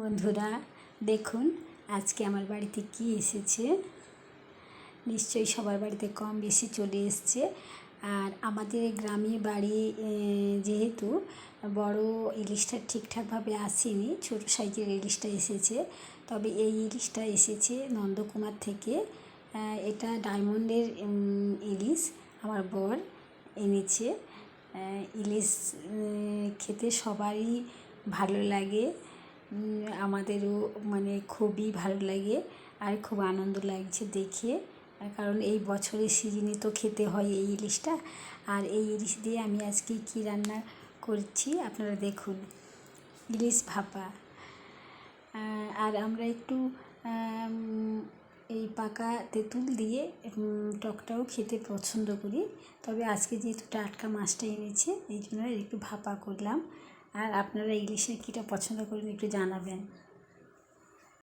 বন্ধুরা দেখুন আজকে আমার বাড়িতে কি এসেছে। নিশ্চয়ই সবার বাড়িতে কম বেশি চলে এসছে। আর আমাদের গ্রামে বাড়ি যেহেতু বড় ইলিশটা ঠিকঠাকভাবে আসেনি, ছোটো সাইজের ইলিশটা এসেছে। তবে এই ইলিশটা এসেছে নন্দকুমার থেকে। এটা ডায়মন্ডের ইলিশ আমার বর এনেছে। ইলিশ খেতে সবারই ভালো লাগে, আমাদেরও মানে খুবই ভালো লাগে আর খুব আনন্দ লাগছে দেখে, কারণ এই বছরের সিজনে তো খেতে হয় এই ইলিশটা। আর এই ইলিশ দিয়ে আমি আজকে কী রান্না করছি আপনারা দেখুন। ইলিশ ভাপা। আর আমরা একটু এই পাকা তেঁতুল দিয়ে টকটাও খেতে পছন্দ করি। তবে আজকে যেহেতু টাটকা মাছটা এনেছে এই জন্য একটু ভাপা করলাম। আর আপনারা ইলিশের কীটা পছন্দ করেন একটু জানাবেন।